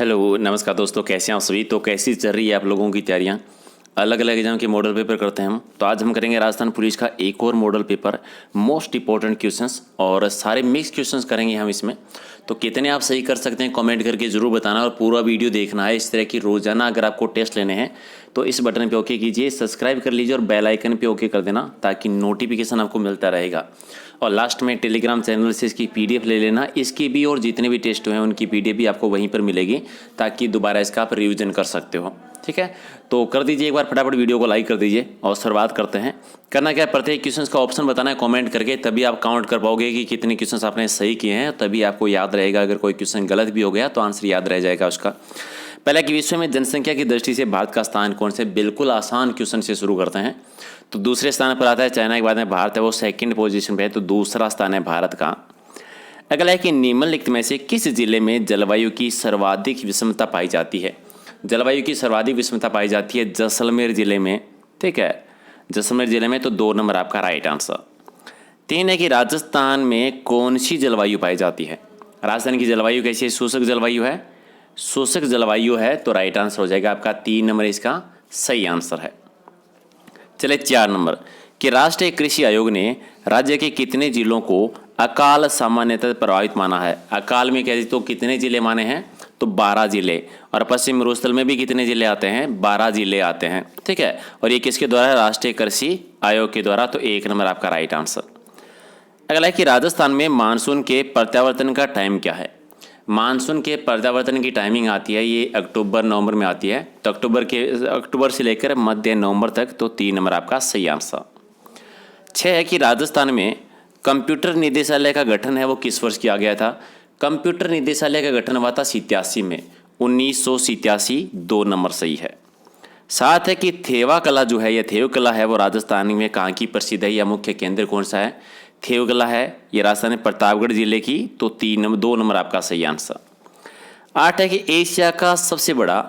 Hello नमस्कार दोस्तों, कैसे हैं आप सभी। तो कैसी चल रही है आप लोगों की तैयारियां। अलग अलग एग्जाम के मॉडल पेपर करते हैं हम। तो आज हम करेंगे राजस्थान पुलिस का एक और model paper, most important questions, और सारे मिक्स क्वेश्चंस करेंगे हम इसमें। तो कितने आप सही कर सकते हैं कमेंट करके ज़रूर बताना, और पूरा वीडियो देखना है। इस तरह की रोजाना अगर आपको टेस्ट लेने हैं तो इस बटन पे ओके कीजिए, सब्सक्राइब कर लीजिए और बेल आइकन पे ओके कर देना, ताकि नोटिफिकेशन आपको मिलता रहेगा। और लास्ट में टेलीग्राम चैनल से इसकी पीडीएफ ले लेना, इसकी भी और जितने भी टेस्ट हुए हैं उनकी पीडीएफ भी आपको वहीं पर मिलेगी, ताकि दोबारा इसका आप रिवीजन कर सकते हो। ठीक है, तो कर दीजिए एक बार फटाफट वीडियो को लाइक कर दीजिए और शुरुआत करते हैं। करना क्या है, प्रत्येक क्वेश्चन का ऑप्शन बताना है कमेंट करके, तभी आप काउंट कर पाओगे कि कितने क्वेश्चन आपने सही किए हैं, तभी आपको याद रहेगा। अगर कोई क्वेश्चन गलत भी हो गया तो आंसर याद रह जाएगा उसका। पहला कि विश्व में जनसंख्या की दृष्टि से भारत का स्थान कौन से, बिल्कुल आसान क्वेश्चन से शुरू करते हैं। तो दूसरे स्थान पर आता है चाइना के बाद में भारत है, वो सेकंड पोजीशन पे है, तो दूसरा स्थान है भारत का। अगला है कि निम्नलिखित में से किस जिले में जलवायु की सर्वाधिक विषमता पाई जाती है। जलवायु की सर्वाधिक विषमता पाई जाती है जैसलमेर जिले में। ठीक है, जैसलमेर जिले में, तो 2 नंबर आपका राइट आंसर। 3 है कि राजस्थान में कौन सी जलवायु पाई जाती है। राजस्थान की जलवायु कैसी है, शुष्क जलवायु है। शुष्क जलवायु है, तो राइट आंसर हो जाएगा आपका 3 नंबर इसका सही आंसर है। चले 4 नंबर कि राष्ट्रीय कृषि आयोग ने राज्य के कितने जिलों को अकाल सामान्यतः प्रभावित माना है। अकाल में कहते तो कितने जिले माने हैं, तो 12 जिले। और पश्चिम मरुस्थल में भी कितने जिले आते हैं, 12 जिले आते हैं। ठीक है, और ये किसके द्वारा है, राष्ट्रीय कृषि आयोग के द्वारा, तो 1 नंबर आपका राइट आंसर। अगला है कि राजस्थान में मानसून के प्रत्यावर्तन का टाइम क्या है। मानसून के प्रत्यावर्तन की टाइमिंग आती है, ये अक्टूबर नवंबर में आती है। तो अक्टूबर से लेकर मध्य नवंबर तक, तो 3 नंबर आपका सही आंसर। 6 है कि राजस्थान में कंप्यूटर निदेशालय का गठन है, वो किस वर्ष किया गया था। कंप्यूटर निदेशालय का गठन हुआ था 87 में, 1987, 2 नंबर सही है। 7 है कि थेवा कला जो है, ये थेव कला है, वो राजस्थान में कहाँ की प्रसिद्ध है, या मुख्य केंद्र कौन सा है। थेव कला है ये राजस्थान में प्रतापगढ़ जिले की, तो 2 नंबर आपका सही आंसर। 8 है कि एशिया का सबसे बड़ा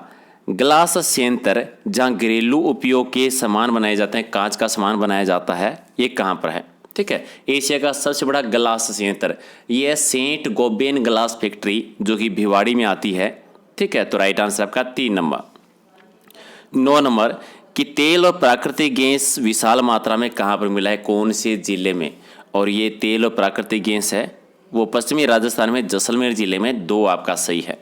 ग्लास संयंत्र जहाँ घरेलू उपयोग के सामान बनाए जाते हैं, कांच का सामान बनाया जाता है, ये कहाँ पर है। ठीक है, एशिया का सबसे बड़ा ग्लास संयंत्र ये है सेंट गोबेन ग्लास फैक्ट्री, जो कि भिवाड़ी में आती है। ठीक है, तो राइट आंसर आपका 3 नंबर। 9 नंबर कि तेल और प्राकृतिक गैस विशाल मात्रा में कहाँ पर मिला है, कौन से जिले में। और ये तेल और प्राकृतिक गैस है वो पश्चिमी राजस्थान में जैसलमेर जिले में, 2 आपका सही है।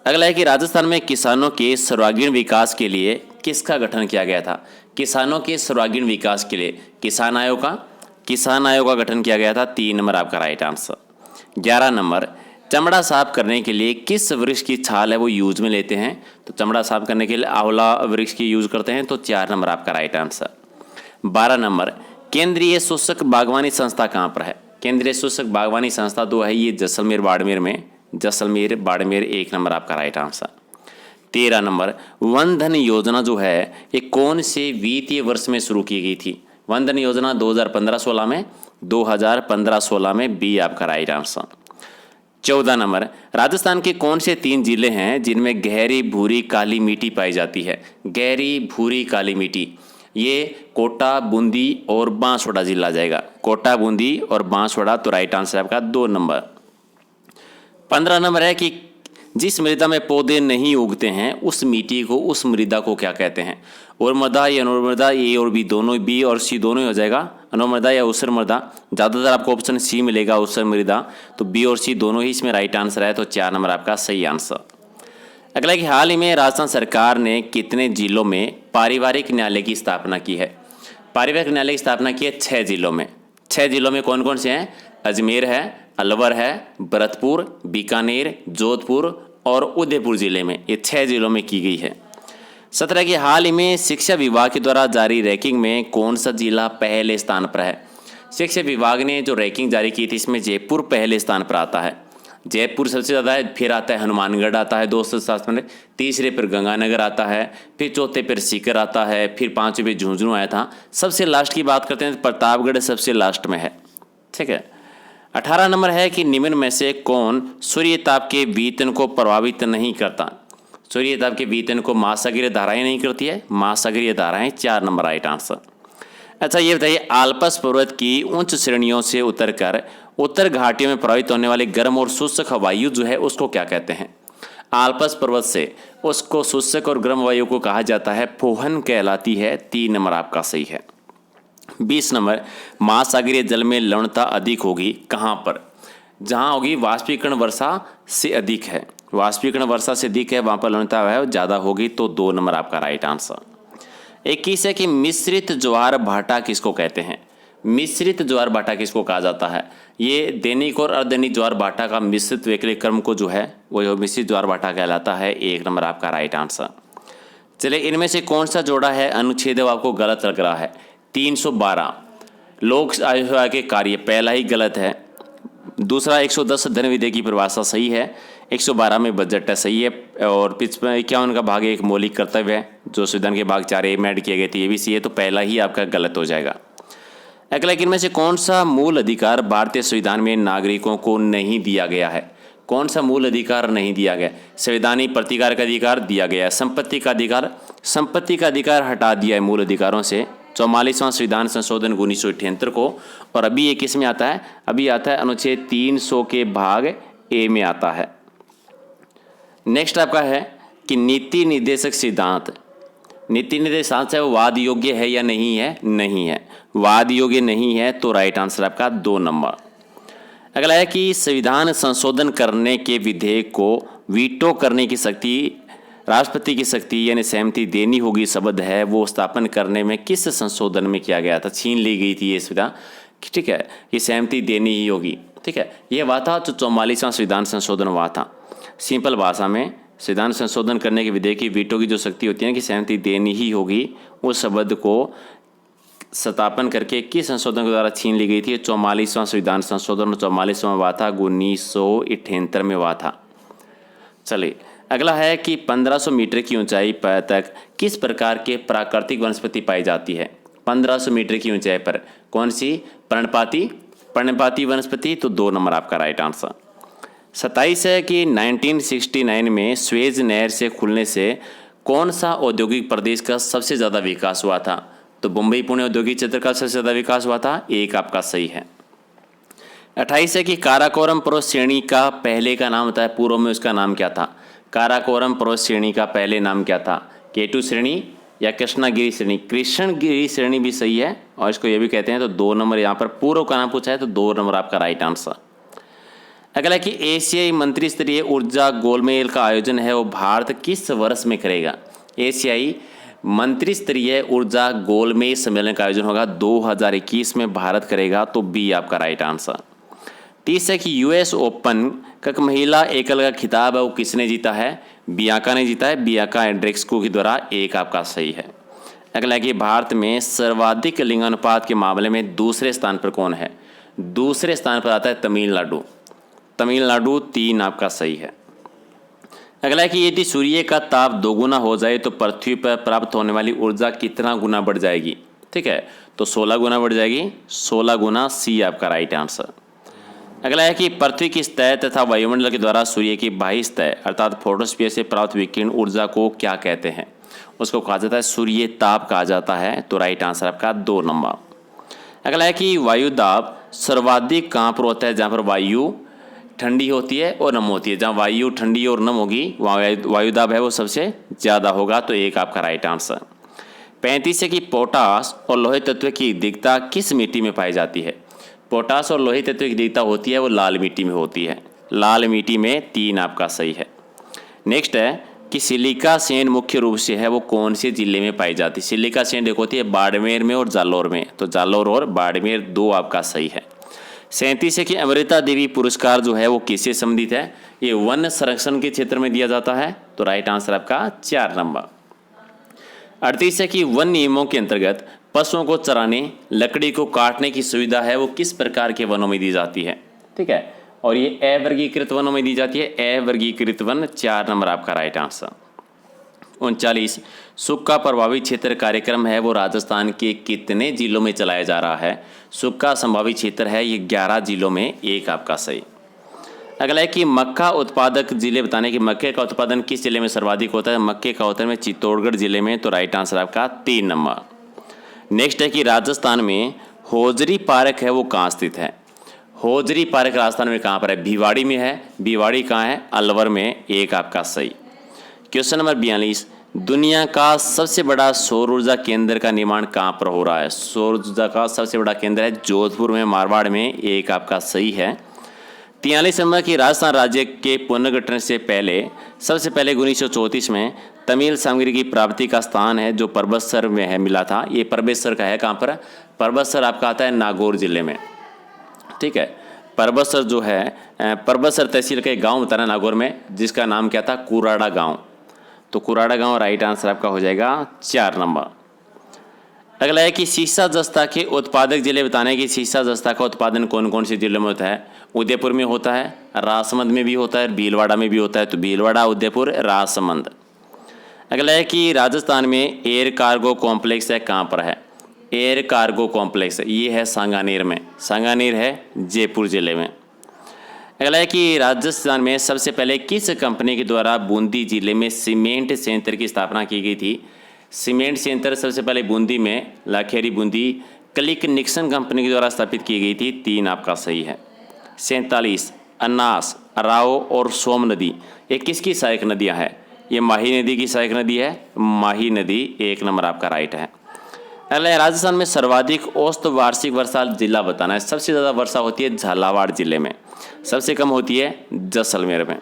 अगला है कि राजस्थान में किसानों के सर्वांगीण विकास के लिए किसका गठन किया गया था। किसानों के सर्वांगीण विकास के लिए किसान आयोग का गठन किया गया था, 3 नंबर आपका राइट आंसर। 11 नंबर चमड़ा साफ करने के लिए किस वृक्ष की छाल है वो यूज में लेते हैं। तो चमड़ा साफ करने के लिए आंवला वृक्ष की यूज करते हैं, तो 4 नंबर आपका राइट आंसर। 12 नंबर केंद्रीय शुष्क बागवानी संस्था कहाँ पर है। केंद्रीय शुष्क बागवानी संस्था तो है ये जैसलमेर बाड़मेर में, जैसलमेर बाड़मेर, 1 नंबर आपका राइट आंसर। 13 नंबर वन धन योजना जो है ये कौन से वित्तीय वर्ष में शुरू की गई थी। वन धन योजना 2015-16 में, 2015-16 में, बी आपका राइट आंसर। 14 नंबर राजस्थान के कौन से 3 जिले हैं जिनमें गहरी भूरी काली मिट्टी पाई जाती है। गहरी भूरी काली मिट्टी, ये कोटा, बूंदी और बांसवाड़ा जिला आ जाएगा। कोटा, बूंदी और बांसवाड़ा, तो राइट आंसर आपका 2 नंबर। 15 नंबर है कि जिस मृदा में पौधे नहीं उगते हैं उस मिट्टी को, उस मृदा को क्या कहते हैं। और मृदा या अनुमृदा, ए और बी दोनों, बी और सी दोनों ही हो जाएगा। अनुमृदा या ऊसर मृदा, ज़्यादातर आपको ऑप्शन सी मिलेगा, ऊसर मृदा, तो बी और सी दोनों ही इसमें राइट आंसर है, तो 4 नंबर आपका सही आंसर। अगला कि हाल ही में राजस्थान सरकार ने कितने जिलों में पारिवारिक न्यायालय की स्थापना की है। पारिवारिक न्यायालय की स्थापना की है 6 जिलों में। 6 जिलों में कौन कौन से हैं, अजमेर है, अलवर है, भरतपुर, बीकानेर, जोधपुर और उदयपुर जिले में, ये 6 जिलों में की गई है। 17 की हाल ही में शिक्षा विभाग के द्वारा जारी रैंकिंग में कौन सा जिला पहले स्थान पर है। शिक्षा विभाग ने जो रैंकिंग जारी की थी इसमें जयपुर पहले स्थान पर आता है। जयपुर सबसे ज़्यादा है, फिर आता है हनुमानगढ़ आता है 207 में, तीसरे पर गंगानगर आता है, फिर चौथे पर सीकर आता है, फिर 5वें पे झुंझुनू आया था। सबसे लास्ट की बात करते हैं तो प्रतापगढ़ सबसे लास्ट में है। ठीक है, 18 नंबर है कि निम्न में से कौन सूर्यताप के वितरण को प्रभावित नहीं करता। सूर्यताप के वितरण को महासागरीय धाराएं नहीं करती है, महासागरीय धाराएं, 4 नंबर राइट आंसर। अच्छा ये बताइए, आल्पस पर्वत की उच्च श्रेणियों से उतरकर उत्तर घाटियों में प्रभावित होने वाले गर्म और शुष्क वायु जो है उसको क्या कहते हैं। आल्पस पर्वत से, उसको शुष्क और गर्म वायु को कहा जाता है फोहन कहलाती है। 3 नंबर आपका सही है। 20 नंबर, महासागरीय जल में लवणता अधिक होगी कहाँ पर? जहाँ होगी वाष्पीकरण वर्षा से अधिक है, वाष्पीकरण वर्षा से अधिक है वहाँ पर लवणता है ज़्यादा होगी, तो 2 नंबर आपका राइट आंसर। 21 है कि मिश्रित ज्वार भाटा किसको कहते हैं? मिश्रित ज्वार भाटा किसको कहा जाता है? ये दैनिक और अर्धदैनिक ज्वार भाटा का मिश्रित वैकल्पिक क्रम को जो है वो मिश्रित ज्वार भाटा कहलाता है। 1 नंबर आपका राइट आंसर। चलिए, इनमें से कौन सा जोड़ा है अनुच्छेद आपको गलत लग रहा है? 312 लोक आयोग के कार्य, पहला ही गलत है। दूसरा 110 धन विधेय की परिभाषा सही है। 112 में बजट है सही है, और 51 का भाग 1 मौलिक कर्तव्य है, जो संविधान के भाग 4 में ऐड किए गए थे, ये भी सही है, तो पहला ही आपका गलत हो जाएगा। अगला, इनमें से कौन सा मूल अधिकार भारतीय संविधान में नागरिकों को नहीं दिया गया है? कौन सा मूल अधिकार नहीं दिया गया? संवैधानिक प्रतिकार का अधिकार दिया गया है। संपत्ति का अधिकार हटा दिया है मूल अधिकारों से 44वां संविधान संशोधन 1978 को, और अभी ये किस में आता है? अभी आता है अनुच्छेद 300 के भाग ए में आता है। नेक्स्ट आपका है कि नीति निर्देशक सिद्धांत, नीति निर्देशक सिद्धांत है वो वाद योग्य है या नहीं है? नहीं है, वाद योग्य नहीं है, तो राइट आंसर आपका 2 नंबर। अगला है कि संविधान संशोधन करने के विधेयक को वीटो करने की शक्ति राष्ट्रपति की शक्ति यानी सहमति देनी होगी शब्द है, वो स्थापन करने में किस संशोधन में किया गया था? छीन ली गई थी ये सुविधा, ठीक है, ये सहमति देनी ही होगी, ठीक है। ये हुआ था जो 44वां संविधान संशोधन हुआ था। सिंपल भाषा में संविधान संशोधन करने के विधेयक की वीटो की जो शक्ति होती है कि सहमति देनी ही होगी, उस शब्द को स्थापन करके किस संशोधन के द्वारा छीन ली गई थी? 44वां संविधान संशोधन 44वां हुआ था, 1978 में हुआ था। चलिए, अगला है कि 1500 मीटर की ऊंचाई पर तक किस प्रकार के प्राकृतिक वनस्पति पाई जाती है? 1500 मीटर की ऊंचाई पर कौन सी? पर्णपाती वनस्पति, तो 2 नंबर आपका राइट आंसर। 27 है कि 1969 में स्वेज नहर से खुलने से कौन सा औद्योगिक प्रदेश का सबसे ज़्यादा विकास हुआ था? तो मुंबई पुणे औद्योगिक क्षेत्र का सबसे ज़्यादा विकास हुआ था। 1 आपका सही है। 28 है कि काराकोरम पर्वत श्रेणी का पहले का नाम होता है, पूर्व में उसका नाम क्या था? काराकोरम पर्वत श्रेणी का पहले नाम क्या था? केटू श्रेणी या कृष्णागिरी श्रेणी? कृष्णगिरी श्रेणी भी सही है, और इसको ये भी कहते हैं, तो 2 नंबर यहाँ पर पूर्व का नाम पूछा है, तो 2 नंबर आपका राइट आंसर। अगला कि एशियाई मंत्री स्तरीय ऊर्जा गोलमेल का आयोजन है वो भारत किस वर्ष में करेगा? एशियाई मंत्री स्तरीय ऊर्जा गोलमेल सम्मेलन का आयोजन होगा 2021 में भारत करेगा, तो बी आपका राइट आंसर। 30 है कि यूएस ओपन का महिला एकल का खिताब है वो किसने जीता है? बियांका ने जीता है, बियांका एंड्रेस्कू के द्वारा। 1 आपका सही है। अगला है कि भारत में सर्वाधिक लिंगानुपात के मामले में दूसरे स्थान पर कौन है? दूसरे स्थान पर आता है तमिलनाडु। 3 आपका सही है। अगला है कि यदि सूर्य का ताप 2 गुना हो जाए तो पृथ्वी पर प्राप्त होने वाली ऊर्जा कितना गुना बढ़ जाएगी? ठीक है, तो 16 गुना बढ़ जाएगी, 16 गुना। सी आपका राइट आंसर। अगला है कि पृथ्वी की सतह तथा वायुमंडल के द्वारा सूर्य की बाह्य सतह अर्थात फोटोस्फीयर से प्राप्त विकिरण ऊर्जा को क्या कहते हैं? उसको कहा जाता है सूर्य ताप कहा जाता है, तो राइट आंसर आपका 2 नंबर। अगला है कि वायु दाब सर्वाधिक कहाँ पर होता है? जहाँ पर वायु ठंडी होती है और नम होती है। जहाँ वायु ठंडी और नम होगी वहाँ वायु दाब है वो सबसे ज़्यादा होगा, तो 1 आपका राइट आंसर। 35 है कि पोटास और लोहे तत्व की अधिकता किस मिट्टी में पाई जाती है? पोटास और लोहे तत्व की अधिकता होती है वो लाल मिट्टी में होती है, लाल मिट्टी में। 3 आपका सही है। नेक्स्ट है कि सिलिका सैंड मुख्य रूप से है वो कौन से जिले में पाई जाती है? सिलिका सैंड एक होती है बाड़मेर में और जालौर में, तो जालौर और बाड़मेर 2 आपका सही है। 37 है कि अमृता देवी पुरस्कार जो है वो किससे संबंधित है? ये वन संरक्षण के क्षेत्र में दिया जाता है, तो राइट आंसर आपका 4 नंबर। 38 है कि वन नियमों के अंतर्गत पशुओं को चराने, लकड़ी को काटने की सुविधा है वो किस प्रकार के वनों में दी जाती है? ठीक है, और ये अवर्गीकृत वनों में दी जाती है, अवर्गीकृत वन। 4 नंबर आपका राइट आंसर। 39 सूखा प्रभावित क्षेत्र कार्यक्रम है वो राजस्थान के कितने जिलों में चलाया जा रहा है? सूखा संभावित क्षेत्र है ये 11 जिलों में। 1 आपका सही। अगला है कि मक्का उत्पादक जिले बताने कि मक्के का उत्पादन किस जिले में सर्वाधिक होता है? मक्के का उत्पादन में चित्तौड़गढ़ जिले में, तो राइट आंसर आपका 3 नंबर। नेक्स्ट है कि राजस्थान में होजरी पार्क है वो कहाँ स्थित है? होजरी पार्क राजस्थान में कहाँ पर है? भिवाड़ी में है। भिवाड़ी कहाँ है? अलवर में। एक आपका सही। क्वेश्चन नंबर 42, दुनिया का सबसे बड़ा सौर ऊर्जा केंद्र का निर्माण कहाँ पर हो रहा है? सौर ऊर्जा का सबसे बड़ा केंद्र है जोधपुर में, मारवाड़ में। एक आपका सही है। 43 नंबर की राजस्थान राज्य के पुनर्गठन से पहले सबसे पहले 1934 में तमिल सामग्री की प्राप्ति का स्थान है जो परबतसर में है, मिला था। ये परबतसर का है कहाँ पर? परबतसर आपका आता है नागौर जिले में। ठीक है, परबतसर जो है परबतसर तहसील का एक गाँव बताना नागौर में, जिसका नाम क्या था? कुराड़ा गाँव। तो कुराड़ा गाँव राइट आंसर आपका हो जाएगा 4 नंबर। अगला है कि सीसा जस्ता के उत्पादक जिले बताने कि सीसा जस्ता का उत्पादन कौन कौन से जिलों में होता है? उदयपुर में होता है, राजसमंद में भी होता है, भीलवाड़ा में भी होता है। तो भीलवाड़ा, उदयपुर, राजसमंद। अगला है कि राजस्थान में एयर कार्गो कॉम्प्लेक्स है कहाँ पर है? एयर कार्गो कॉम्प्लेक्स ये है सांगानेर में। सांगानेर है जयपुर जिले में। अगला है कि राजस्थान में सबसे पहले किस कंपनी के द्वारा बूंदी जिले में सीमेंट संयंत्र की स्थापना की गई थी? सीमेंट संयंत्र सबसे पहले बूंदी में, Lakheri Bundi, click Nixon company के द्वारा स्थापित की गई थी। 3 आपका सही है। 47, अन्नास, अराओ और सोम नदी ये किसकी सहायक नदियाँ हैं? ये माही नदी की सहायक नदी है। माही नदी 1 नंबर आपका राइट है। अगला है राजस्थान में सर्वाधिक औसत वार्षिक वर्षा जिला बताना है। सबसे ज़्यादा वर्षा होती है झालावाड़ जिले में, सबसे कम होती है जैसलमेर में।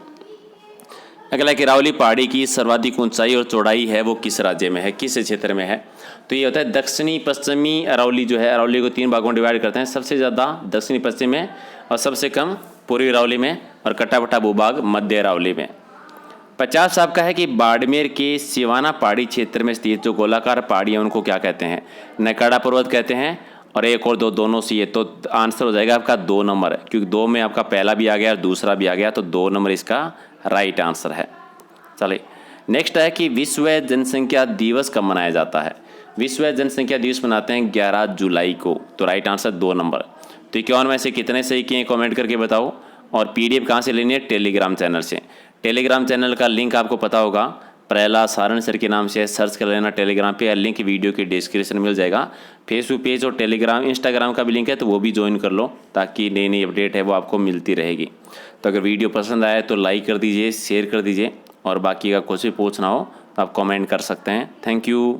अगला किरावली पहाड़ी की सर्वाधिक ऊंचाई और चौड़ाई है वो किस राज्य में है, किस क्षेत्र में है? तो ये होता है दक्षिणी पश्चिमी अरावली जो है। अरावली को 3 भागों में डिवाइड करते हैं। सबसे ज़्यादा दक्षिणी पश्चिम में और सबसे कम पूर्वी अरावली में और कटापटा भूभाग मध्य अरावली में। 50 आपका है कि बाड़मेर के सिवाना पहाड़ी क्षेत्र में स्थित जो गोलाकार पहाड़ी है उनको क्या कहते हैं? नकाड़ा पर्वत कहते हैं। और एक और 2 दोनों सी है, तो आंसर हो जाएगा आपका 2 नंबर, क्योंकि 2 में आपका पहला भी आ गया और दूसरा भी आ गया, तो 2 नंबर इसका राइट आंसर है। चलिए नेक्स्ट है कि विश्व जनसंख्या दिवस कब मनाया जाता है? विश्व जनसंख्या दिवस मनाते हैं 11 जुलाई को। तो राइट आंसर 2 नंबर। तो 51 में से कितने सही किए कमेंट करके बताओ। और PDF कहाँ से लेनी है? टेलीग्राम चैनल से। टेलीग्राम चैनल का लिंक आपको पता होगा, प्रहलाद सारण सर के नाम से सर्च कर लेना टेलीग्राम पे, लिंक वीडियो की डिस्क्रिप्शन में मिल जाएगा। फेसबुक पेज और टेलीग्राम इंस्टाग्राम का भी लिंक है, तो वो भी ज्वाइन कर लो ताकि नई नई अपडेट है वो आपको मिलती रहेगी। तो अगर वीडियो पसंद आए तो लाइक कर दीजिए, शेयर कर दीजिए, और बाकी का कुछ भी पूछना हो तो आप कमेंट कर सकते हैं। Thank you.